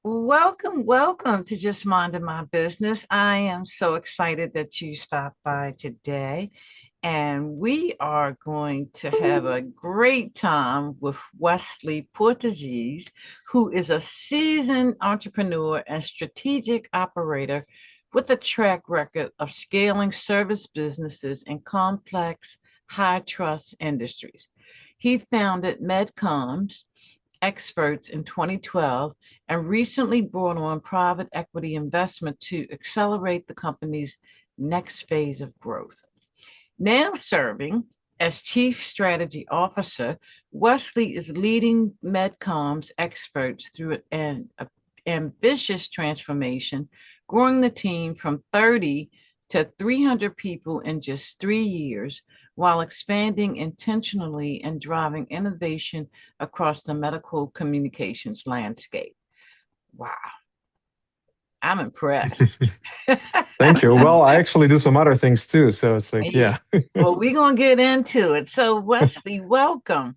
Welcome, welcome to Just Minding My Business. I am so excited that you stopped by today, and we are going to have a great time with Wesley Portegies, who is a seasoned entrepreneur and strategic operator with a track record of scaling service businesses in complex, high trust industries. He founded MedComms Experts in 2012 and recently brought on private equity investment to accelerate the company's next phase of growth. Now serving as Chief Strategy Officer, Wesley is leading MedComms Experts through an ambitious transformation, growing the team from 30 to 300 people in just 3 years, while expanding intentionally and driving innovation across the medical communications landscape. Wow, I'm impressed. Thank you. Well, I actually do some other things too. So it's like, Yeah. yeah, Well, we're going to get into it. So, Wesley, welcome.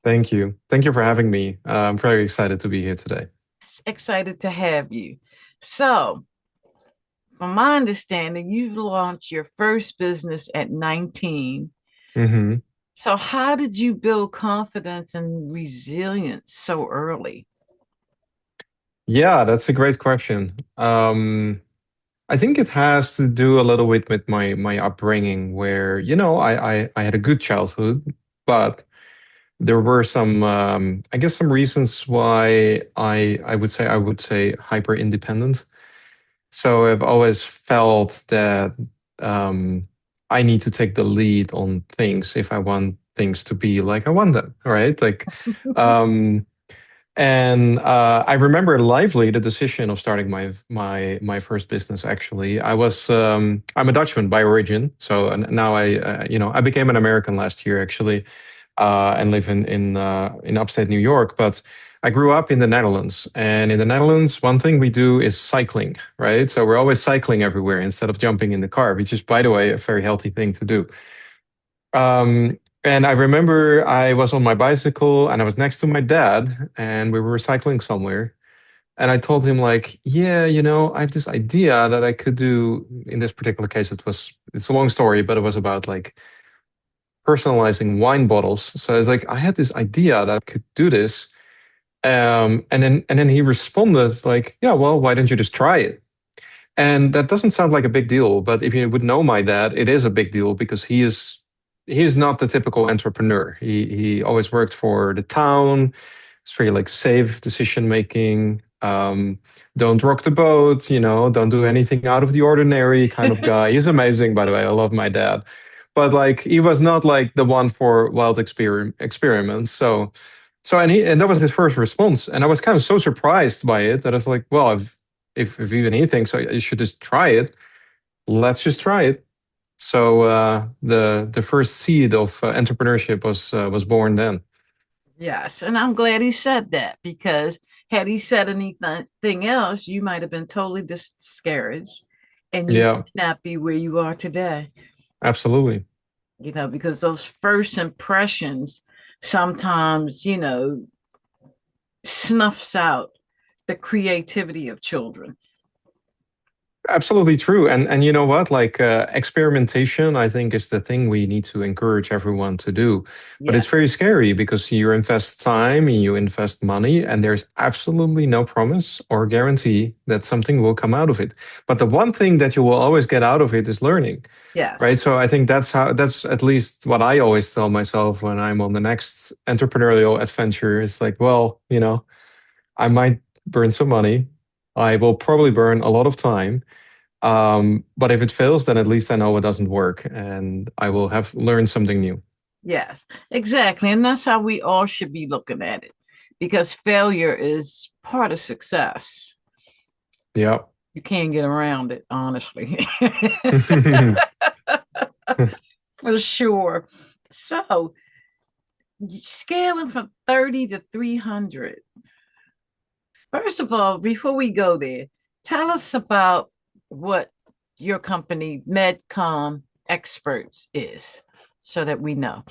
thank you. Thank you for having me. I'm very excited to be here today. Excited to have you. So, from my understanding, you've launched your first business at 19. hmm So, how did you build confidence and resilience so early? Yeah, that's a great question. I think it has to do a little bit with my upbringing, where I had a good childhood, but there were some I guess some reasons why I would say hyper independent. So I've always felt that um, I need to take the lead on things if I want things to be like I want them, right? Um, I remember lively the decision of starting my first business. Actually, I'm a Dutchman by origin, so now I became an American last year actually, and live in upstate New York. But I grew up in the Netherlands, and in the Netherlands, one thing we do is cycling, right? So we're always cycling everywhere instead of jumping in the car, which is, by the way, a very healthy thing to do. And I remember I was on my bicycle and I was next to my dad, and we were cycling somewhere. And I told him, like, yeah, I have this idea that I could do. In this particular case, it's a long story, but it was about like personalizing wine bottles. So it's like I had this idea that I could do this. And then he responded like, yeah, well, why don't you just try it? And that doesn't sound like a big deal, but if you would know my dad, it is a big deal because he is not the typical entrepreneur. He always worked for the town. It's very like safe decision making. Don't rock the boat, don't do anything out of the ordinary kind of guy. He's amazing, by the way. I love my dad. But like he was not like the one for wild experiments. And that was his first response. And I was kind of so surprised by it that I was like, well, if even he thinks I should just try it, let's just try it. So the first seed of entrepreneurship was born then. Yes, and I'm glad he said that because had he said anything else, you might have been totally discouraged and you Yeah, might not be where you are today, absolutely. because those first impressions sometimes, snuffs out the creativity of children. Absolutely true. And you know what? Like experimentation, I think is the thing we need to encourage everyone to do. But Yeah. it's very scary because you invest time, you invest money, and there's absolutely no promise or guarantee that something will come out of it. But the one thing that you will always get out of it is learning, right? Yes. So I think that's at least what I always tell myself when I'm on the next entrepreneurial adventure. It's like, well, I might burn some money. I will probably burn a lot of time, but if it fails, then at least I know it doesn't work and I will have learned something new. Yes, exactly. And that's how we all should be looking at it because failure is part of success. Yeah. You can't get around it, honestly. For sure. So, scaling from 30 to 300. First of all, before we go there, tell us about what your company, MedCom Experts, is so that we know.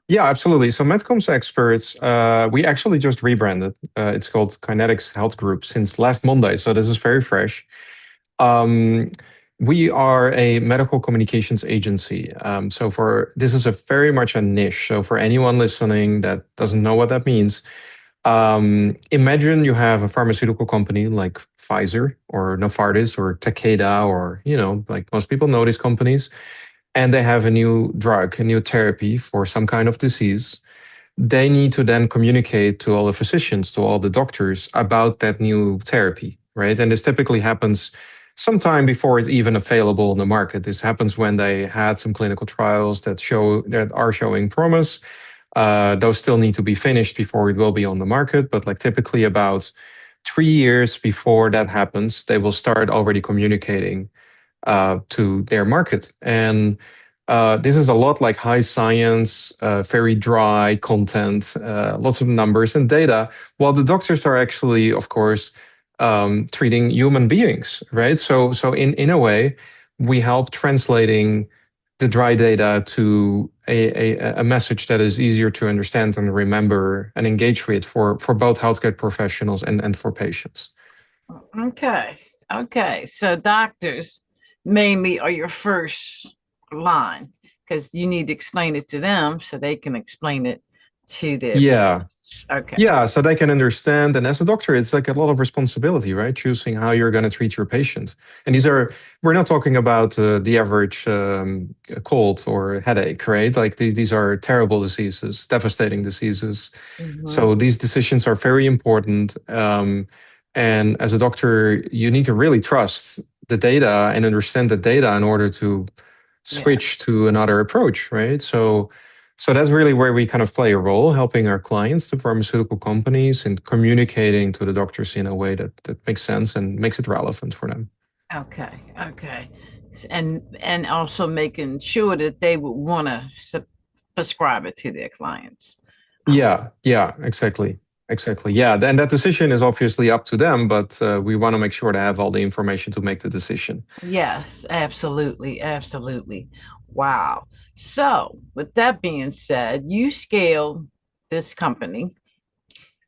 Yeah, absolutely. So MedComms Experts, we actually just rebranded. It's called Kinetics Health Group since last Monday. So this is very fresh. Um, we are a medical communications agency. So for this is a very much a niche. So for anyone listening that doesn't know what that means, imagine you have a pharmaceutical company like Pfizer or Novartis or Takeda, or like most people know these companies, and they have a new drug, a new therapy for some kind of disease. They need to then communicate to all the physicians, to all the doctors about that new therapy, right? And this typically happens sometime before it's even available on the market. This happens when they had some clinical trials that are showing promise. Those still need to be finished before it will be on the market, but like typically about 3 years before that happens, they will start already communicating to their market. And this is a lot like high science, very dry content, lots of numbers and data, while the doctors are actually, of course, treating human beings, right? So in a way, we help translating the dry data to a message that is easier to understand and remember and engage with for both healthcare professionals and for patients. Okay. Okay. So doctors mainly are your first line because you need to explain it to them so they can explain it to their Yeah. patients. Okay. Yeah, so they can understand. And as a doctor, it's like a lot of responsibility, right? Choosing how you're going to treat your patient. And we're not talking about the average cold or headache, right? Like these are terrible diseases, devastating diseases. Mhm. So these decisions are very important. And as a doctor, you need to really trust the data and understand the data in order to Yeah. switch to another approach, right? So that's really where we kind of play a role, helping our clients, the pharmaceutical companies, and communicating to the doctors in a way that makes sense and makes it relevant for them. Okay. Okay. And also making sure that they would want to prescribe it to their clients. Um, Yeah, yeah, exactly. Exactly. Yeah. And that decision is obviously up to them, but we want to make sure to have all the information to make the decision. yes, absolutely. Absolutely. Wow. So, with that being said, you scaled this company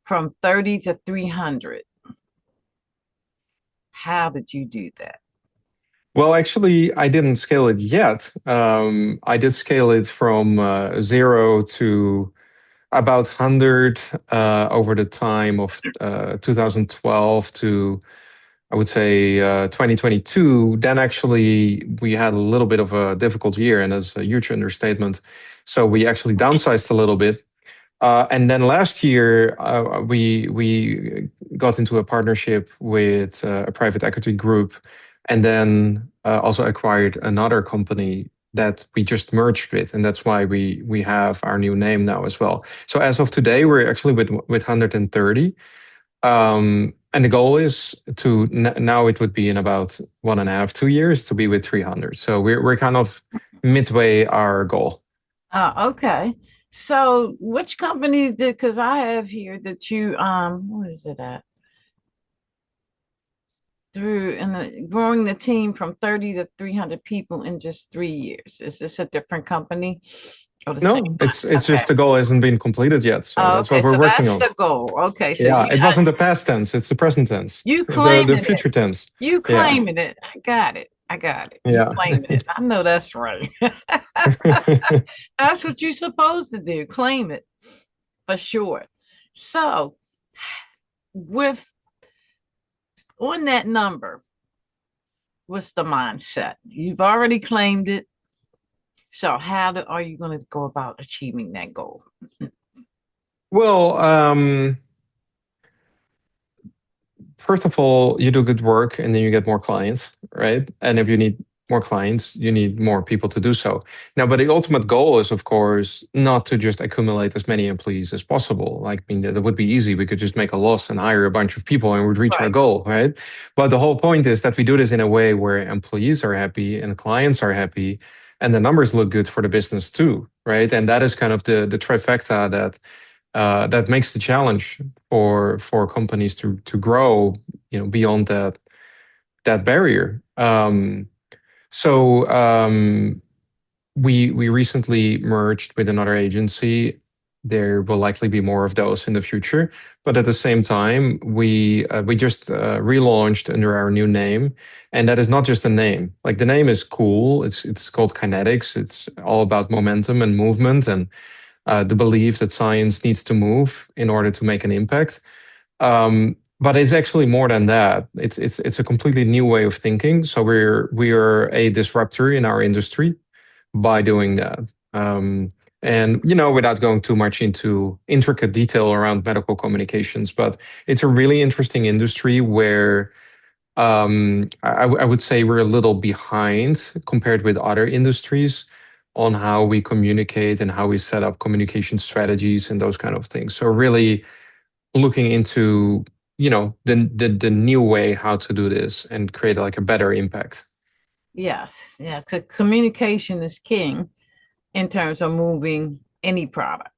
from 30 to 300. How did you do that? Well, actually, I didn't scale it yet. I did scale it from zero to about 100 over the time of 2012 to, I would say, 2022. Then actually, we had a little bit of a difficult year, and that's a huge understatement. So we actually downsized a little bit. And then last year, we got into a partnership with a private equity group, and then also acquired another company that we just merged with, and that's why we have our new name now as well. So as of today, we're actually with 130, and the goal is to now it would be in about 1.5, 2 years to be with 300. So we're kind of midway our goal. Okay. So, which company did? Because I have here that you what is it at? Through and growing the team from 30 to 300 people in just 3 years. Is this a different company or the same No, one? it's Okay. just the goal hasn't been completed yet. So Oh, that's what okay. we're So working that's on. the goal. Okay. So Yeah, it wasn't the past tense, it's the present tense. you The claiming it. future tense. You Yeah. claiming it. I got it. I got it. You Yeah. claiming it. I know that's right. That's what you're supposed to do. Claim it for sure. So with on that number, what's the mindset? You've already claimed it. So are you going to go about achieving that goal? Well, first of all, you do good work and then you get more clients, right? And if you need more clients, you need more people to do so. Now, but the ultimate goal is, of course, not to just accumulate as many employees as possible. Like, I mean, that would be easy. We could just make a loss and hire a bunch of people and would reach our Right. goal, right? But the whole point is that we do this in a way where employees are happy and clients are happy and the numbers look good for the business too, right? And that is kind of the trifecta that makes the challenge for companies to grow, beyond that barrier. So we recently merged with another agency. There will likely be more of those in the future, but at the same time, we just relaunched under our new name, and that is not just a name. Like the name is cool. It's called Kinetics. It's all about momentum and movement, and the belief that science needs to move in order to make an impact. But it's actually more than that. It's a completely new way of thinking. So we are a disruptor in our industry by doing that. Um, and without going too much into intricate detail around medical communications, but it's a really interesting industry where I would say we're a little behind compared with other industries on how we communicate and how we set up communication strategies and those kind of things. So really looking into the new way how to do this and create like a better impact. Yes, yes. So communication is king in terms of moving any product.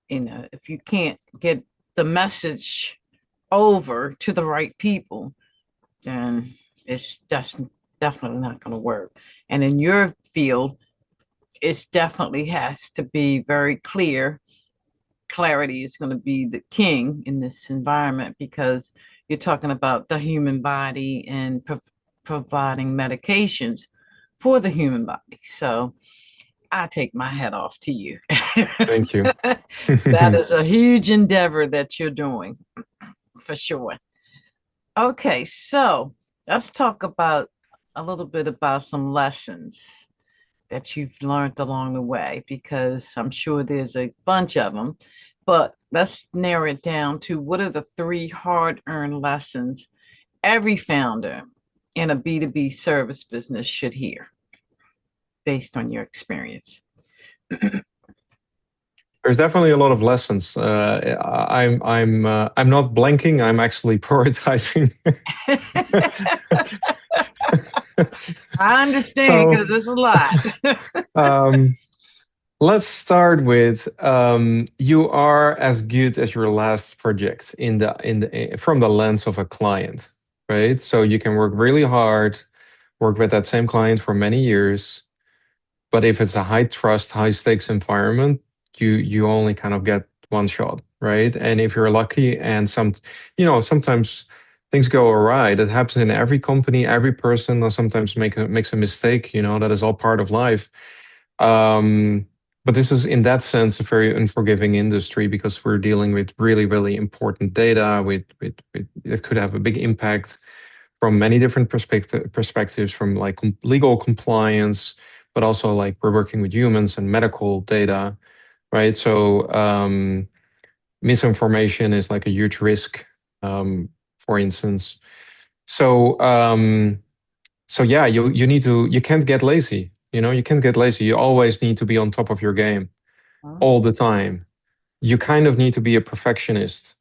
If you can't get the message over to the right people, then it's just definitely not going to work. And in your field, it definitely has to be very clear. Clarity is going to be the king in this environment because you're talking about the human body and providing medications for the human body. So I take my hat off to you. Thank you. That is a huge endeavor that you're doing for sure. Okay, so let's talk about a little bit about some lessons that you've learned along the way, because I'm sure there's a bunch of them. But let's narrow it down to what are the three hard-earned lessons every founder in a B2B service business should hear based on your experience? There's definitely a lot of lessons. I'm not blanking. I'm actually prioritizing. I understand So because it's a lot. um, let's start with you are as good as your last project from the lens of a client, right? So you can work really hard, work with that same client for many years, but if it's a high trust, high stakes environment, you only kind of get one shot, right? And if you're lucky and sometimes things go awry. That happens in every company, every person will sometimes makes a mistake, that is all part of life. Um, but this is in that sense a very unforgiving industry because we're dealing with really, really important data with it could have a big impact from many different perspectives, from like legal compliance, but also like we're working with humans and medical data, right? So misinformation is like a huge risk, for instance. So so yeah, you can't get lazy. You can't get lazy. You always need to be on top of your game all the time. You kind of need to be a perfectionist.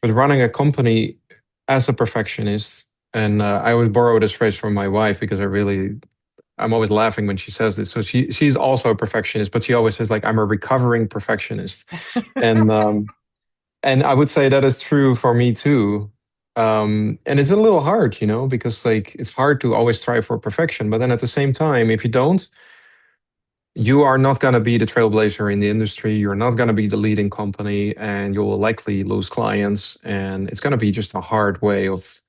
But running a company as a perfectionist, and I always borrow this phrase from my wife because I'm always laughing when she says this. So she's also a perfectionist, but she always says like I'm a recovering perfectionist, and and I would say that is true for me too. And it's a little hard, because like it's hard to always strive for perfection, but then at the same time, if you don't, you are not going to be the trailblazer in the industry. You're not going to be the leading company, and you will likely lose clients. And it's going to be just a hard way of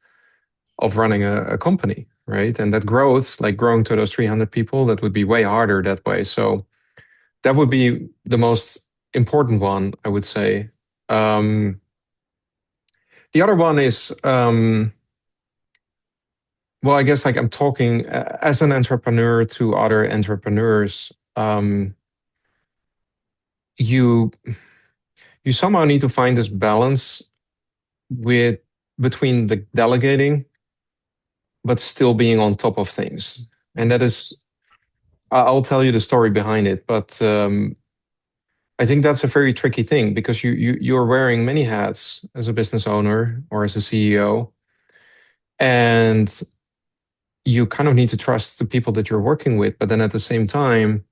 running a company, right? And that growth, like growing to those 300 people, that would be way harder that way. So that would be the most important one, I would say. Um, the other one is, well, I guess like I'm talking as an entrepreneur to other entrepreneurs. You you somehow need to find this balance with between the delegating but still being on top of things. And that is, I'll tell you the story behind it, but I think that's a very tricky thing because you're wearing many hats as a business owner or as a CEO, and you kind of need to trust the people that you're working with, but then at the same time,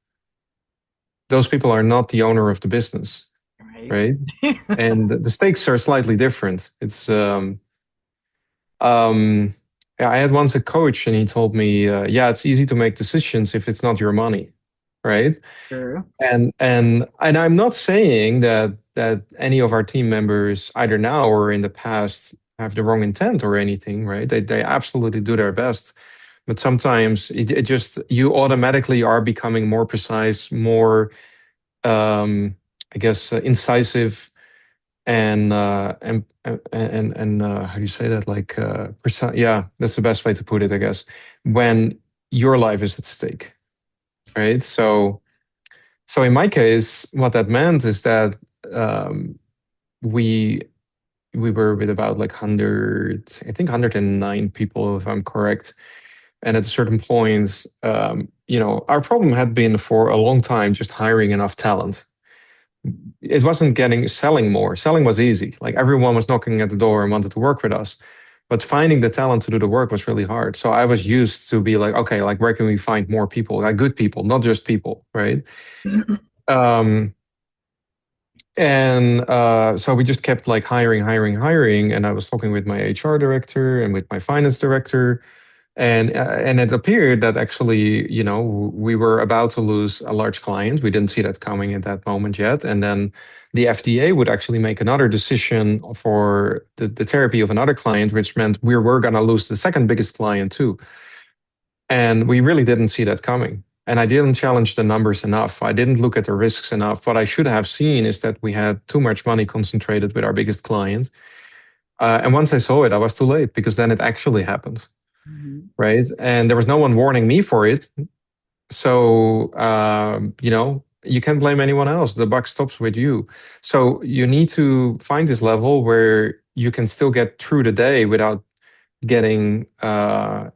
those people are not the owner of the business, Right. right? And the stakes are slightly different. Um, Yeah, I had once a coach, and he told me, "Yeah, it's easy to make decisions if it's not your money, right?" True. And I'm not saying that any of our team members, either now or in the past, have the wrong intent or anything, right? They absolutely do their best, but sometimes it just you automatically are becoming more precise, more I guess incisive, and how do you say that? Like precise. Yeah, that's the best way to put it, I guess. When your life is at stake, right? So in my case, what that meant is that um, we we were with about like 100, I think 109 people, if I'm correct. And at a certain point, our problem had been for a long time just hiring enough talent. It wasn't getting selling more. Selling was easy. Like everyone was knocking at the door and wanted to work with us. But finding the talent to do the work was really hard. So I was used to be like, okay, like where can we find more people, like good people, not just people, right? Um, and so we just kept like hiring, hiring, hiring. And I was talking with my HR director and with my finance director, and it appeared that actually, we were about to lose a large client. We didn't see that coming at that moment yet. And then the FDA would actually make another decision for the therapy of another client, which meant we were going to lose the second biggest client too. And we really didn't see that coming. And I didn't challenge the numbers enough. I didn't look at the risks enough. What I should have seen is that we had too much money concentrated with our biggest client. And once I saw it, I was too late because then it actually happened, Mhm. right? And there was no one warning me for it. So, you can't blame anyone else. The buck stops with you. So you need to find this level where you can still get through the day without getting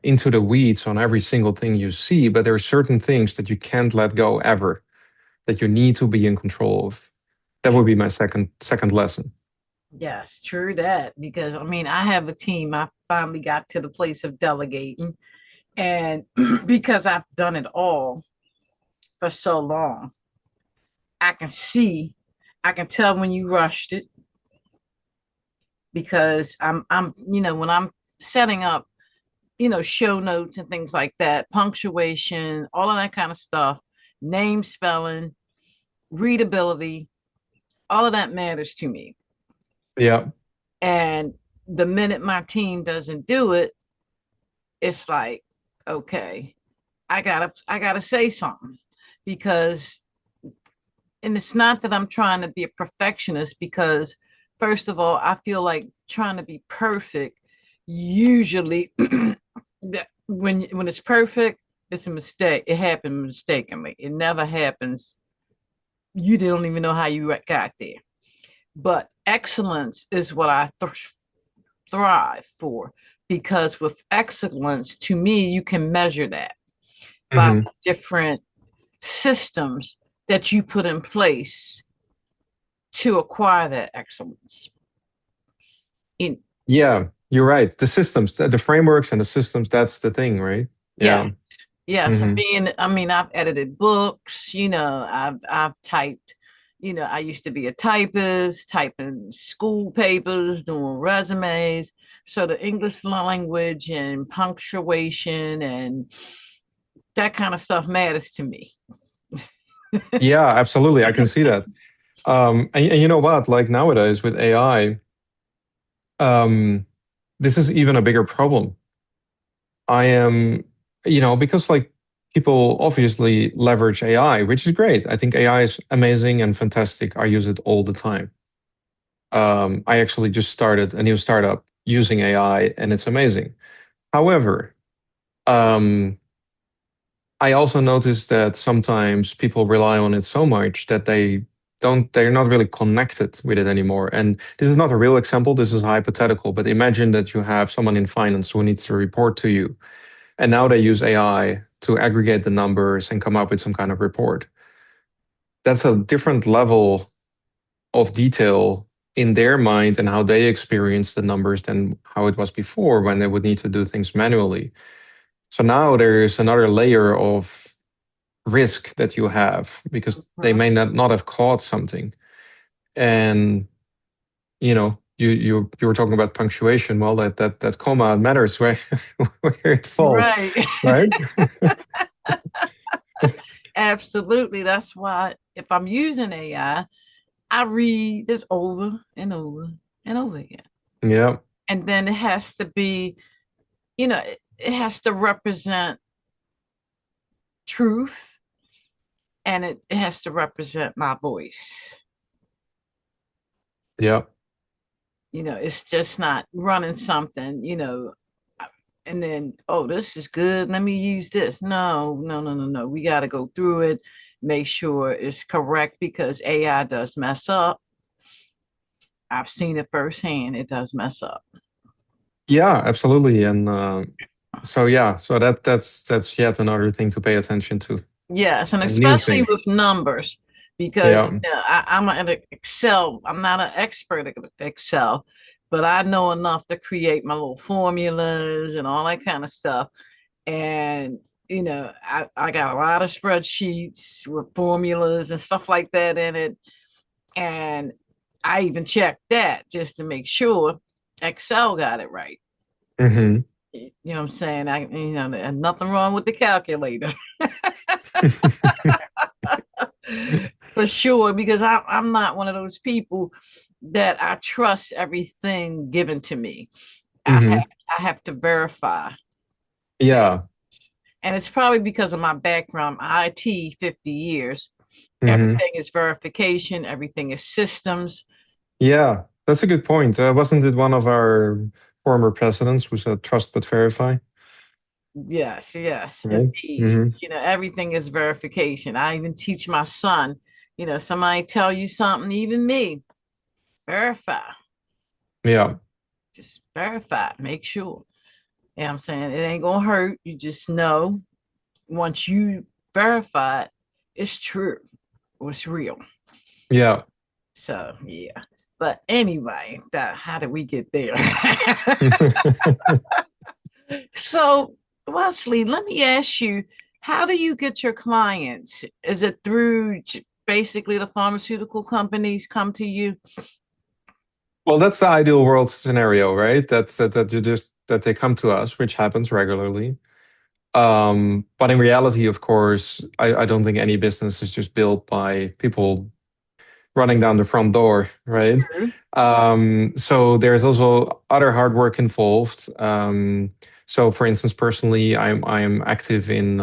into the weeds on every single thing you see. But there are certain things that you can't let go ever, that you need to be in control of. That would be my second lesson. Yes, true that. Because I mean, I have a team. I finally got to the place of delegating, and because I've done it all for so long, I can see, I can tell when you rushed it because when I'm setting up, show notes and things like that, punctuation, all of that kind of stuff, name spelling, readability, all of that matters to me. Yeah. And the minute my team doesn't do it, it's like, okay, I gotta say something because, and it's not that I'm trying to be a perfectionist because first of all, I feel like trying to be perfect usually that when it's perfect, it's a mistake. It happened mistakenly. It never happens. You don't even know how you got there. But excellence is what I thrive for because with excellence, to me, you can measure that by Hmm. different systems that you put in place to acquire that excellence. In Yeah, you're right. The systems, the frameworks and the systems, that's the thing, right? Yes, Yeah. yes. Hmm. I mean, I've edited books. I've typed. I used to be a typist, typing school papers, doing resumes. So the English language and punctuation and that kind of stuff matters to me. Yeah, absolutely. I can see that. And you know what? Like nowadays with AI, um, this is even a bigger problem. I am, because like people obviously leverage AI, which is great. I think AI is amazing and fantastic. I use it all the time. I actually just started a new startup using AI, and it's amazing. However, um, I also noticed that sometimes people rely on it so much that they're not really connected with it anymore. And this is not a real example, this is hypothetical, but imagine that you have someone in finance who needs to report to you. And now they use AI to aggregate the numbers and come up with some kind of report. That's a different level of detail in their mind and how they experience the numbers than how it was before when they would need to do things manually. So now there's another layer of risk that you have because they Mhm. may not have caught something. And, you were talking about punctuation. Well, that comma matters where where it falls, Right. right? Absolutely. That's why if I'm using I read it over and over and over again. Yeah, And then it has to be, it has to represent truth and it has to represent my voice. yeah, It's just not running something, and then, oh, this is good. Let me use this. No, no, no, no, no. We got to go through it, make sure it's correct because AI does mess up. I've seen it firsthand. It does mess up. yeah, absolutely. And so yeah, so that's yet another thing to pay attention to. Yes, and A new especially thing. with numbers, because Yeah. I'm an Excel. I'm not an expert at Excel, but I know enough to create my little formulas and all that kind of stuff. And I got a lot of spreadsheets with formulas and stuff like that in it. And I even checked that just to make sure Excel got it right. Hmm. You know what I'm saying? And nothing wrong with the calculator for sure, because I'm not one of those people that I trust everything given to me. I have, Hmm. I have to verify. Yeah. And it's probably because of my background, IT, 50 years. Hmm. Everything is verification, everything is systems. Yeah, that's a good point. Wasn't it one of our former presidents who said trust but verify? Yes, yes, Right. indeed. Hmm. Everything is verification. I even teach my son, somebody tell you something, even me, verify. Yeah. Just verify, make sure. You know what I'm saying? It ain't gonna hurt. You just know once you verify it, it's true. It's real. Yeah. So yeah. But anyway, how did we get there? So, Wesley, let me ask you, how do you get your clients? Is it through basically the pharmaceutical companies come to you? Well, that's the ideal world scenario, right? That you just that they come to us, which happens regularly. But in reality, of course, I don't think any business is just built by people running down the front door, right? True. So there's also other hard work involved. So, for instance, personally, I'm active in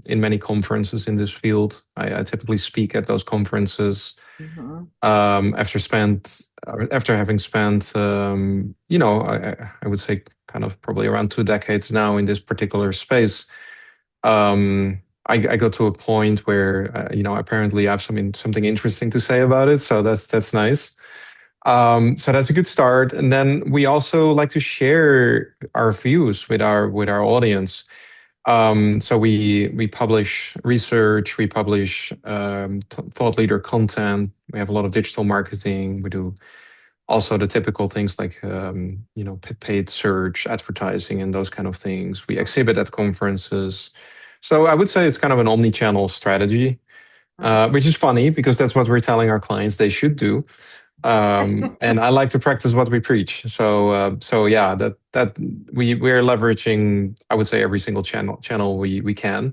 many conferences in this field. I typically speak at those conferences. Mhm. After having spent I would say kind of probably around 2 decades now in this particular space. I got to a point where apparently I have something interesting to say about it, so that's nice. So that's a good start, and then we also like to share our views with our audience. So we publish research, we publish thought leader content. We have a lot of digital marketing. We do also the typical things like paid search, advertising, and those kind of things. We exhibit at conferences. So I would say it's kind of an omni-channel strategy, Mhm. which is funny because that's what we're telling our clients they should do. And I like to practice what we preach. So yeah, that we're leveraging, I would say, every single channel we can.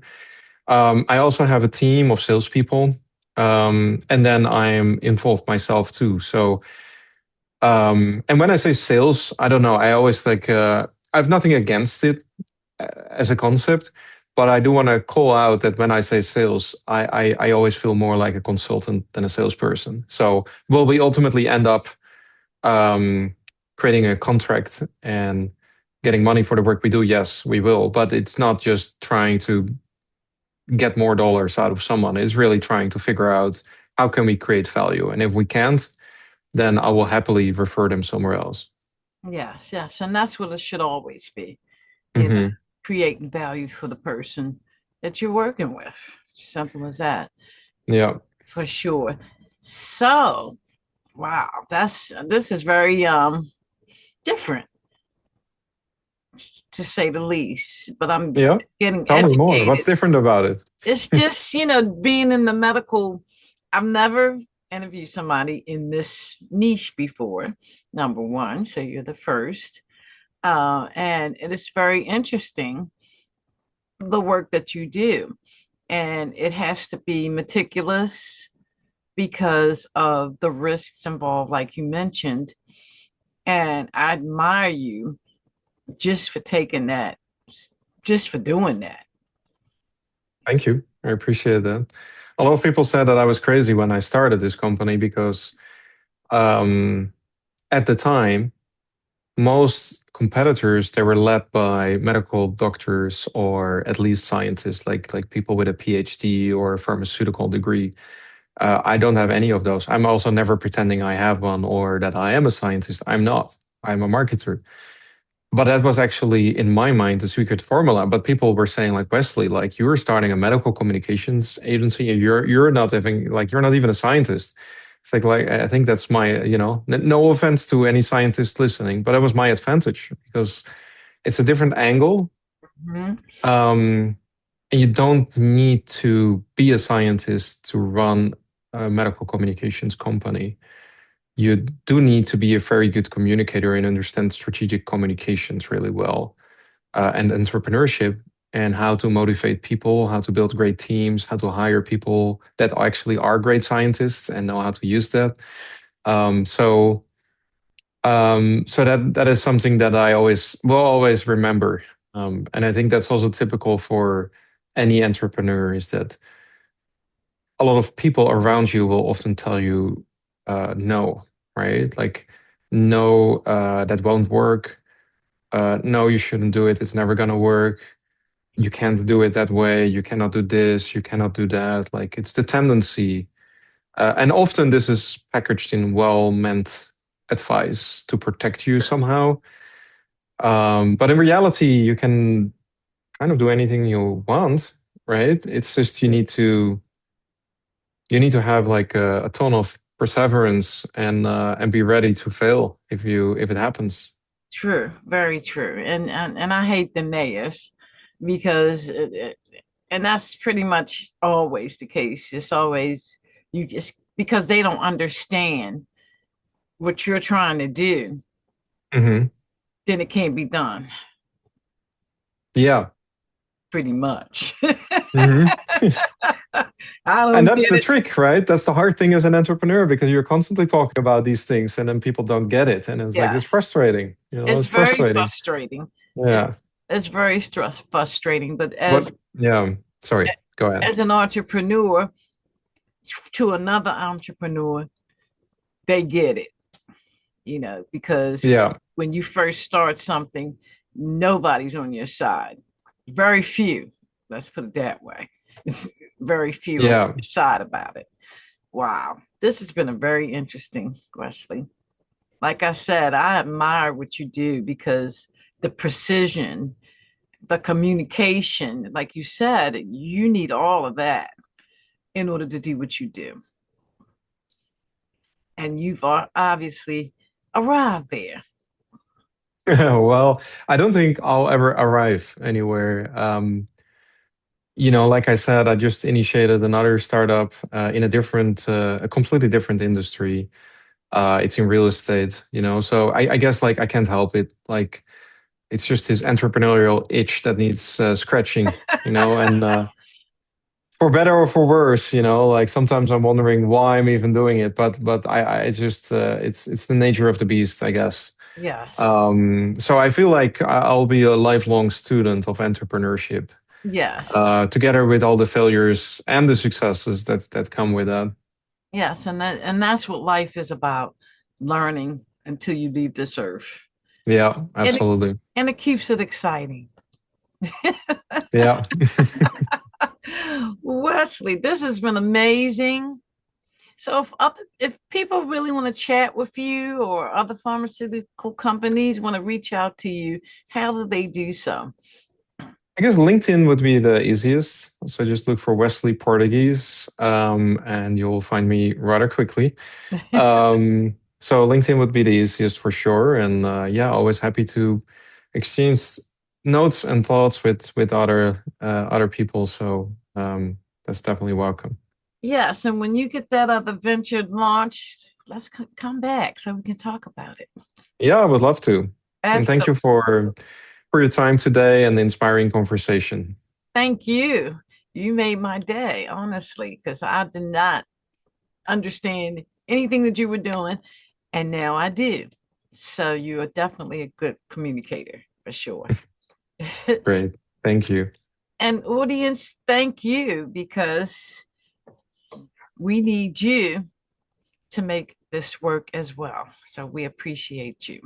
I also have a team of salespeople, and then I'm involved myself too. So and when I say sales, I don't know. I always like I have nothing against it as a concept, but I do want to call out that when I say sales, I always feel more like a consultant than a salesperson. So will we ultimately end up um, creating a contract and getting money for the work we do? Yes, we will. But it's not just trying to get more dollars out of someone. It's really trying to figure out how can we create value. And if we can't, then I will happily refer them somewhere else. Yes, yes. And that's what it should always be, you know, Hmm. creating value for the person that you're working with. Simple as that, Yeah. for sure. So, wow, this is very different to say the least, but I'm Yeah. getting Tell me more. educated. What's different about it? It's just, being in the medical, I've never interviewed somebody in this niche before, number one. So you're the first. And it is very interesting the work that you do. And it has to be meticulous because of the risks involved, like you mentioned. And I admire you just for taking that, just for doing that. Thank you. I appreciate that. A lot of people said that I was crazy when I started this company because um, at the time, most competitors they were led by medical doctors or at least scientists, like people with a PhD or a pharmaceutical degree. I don't have any of those. I'm also never pretending I have one or that I am a scientist. I'm not. I'm a marketer. But that was actually in my mind the secret formula. But people were saying like Wesley, like you're starting a medical communications agency and you're not having like you're not even a scientist. It's like I think that's my no offense to any scientist listening, but that was my advantage because it's a different angle. Mhm. Um, and you don't need to be a scientist to run a medical communications company. You do need to be a very good communicator and understand strategic communications really well, and entrepreneurship and how to motivate people, how to build great teams, how to hire people that actually are great scientists and know how to use that. So that is something that I always will always remember, and I think that's also typical for any entrepreneur is that a lot of people around you will often tell you no, right? Like no, that won't work. No, you shouldn't do it. It's never gonna work. You can't do it that way. You cannot do this. You cannot do that. Like it's the tendency, and often this is packaged in well-meant advice to protect you somehow. But in reality, you can kind of do anything you want, right? It's just you need to have like a ton of perseverance and be ready to fail if it happens. True, very true. And I hate the nays because and that's pretty much always the case. It's always you just because they don't understand what you're trying to do, Hmm. then it can't be done, Yeah. pretty much. Hmm. I And don't that's get the it. trick, right? That's the hard thing as an entrepreneur because you're constantly talking about these things and then people don't get it. And it's like, it's Yes. frustrating. You know, It's it's very frustrating. frustrating. It, Yeah. it's very frustrating, but But yeah, sorry, go ahead. as an entrepreneur to another entrepreneur, they get it, because Yeah. when you first start something, nobody's on your side. Very few, let's put it that way. Very few on Yeah. your side about it. Wow. This has been a very interesting, Wesley. Like I said, I admire what you do because the precision, the communication, like you said, you need all of that in order to do what you do. And you've obviously arrived there. Well, I don't think I'll ever arrive anywhere. Like I said, I just initiated another startup in a completely different industry. It's in real estate, so I guess like I can't help it. Like it's just this entrepreneurial itch that needs scratching, and for better or for worse, like sometimes I'm wondering why I'm even doing it, but I it's just it's the nature of the beast, I guess. Yes. So I feel like I'll be a lifelong student of entrepreneurship, Yes. together with all the failures and the successes that come with that. Yes. And that's what life is about, learning until you leave this earth. Yeah, And it absolutely. and it keeps it exciting. Yeah. Wesley, this has been amazing. So if people really want to chat with you or other pharmaceutical companies want to reach out to you, how do they do so? I guess LinkedIn would be the easiest. So just look for Wesley Portegies, and you'll find me rather quickly. So LinkedIn would be the easiest for sure. And yeah, always happy to exchange notes and thoughts with other people. So that's definitely welcome. Yes, and when you get that other venture launched, let's come back so we can talk about it. Yeah, I would love to. And thank you Absolutely. for your time today and the inspiring conversation. Thank you. You made my day, honestly, because I did not understand anything that you were doing, and now I do. So you are definitely a good communicator for sure. Great. Thank you. And audience, thank you because we need you to make this work as well. So we appreciate you.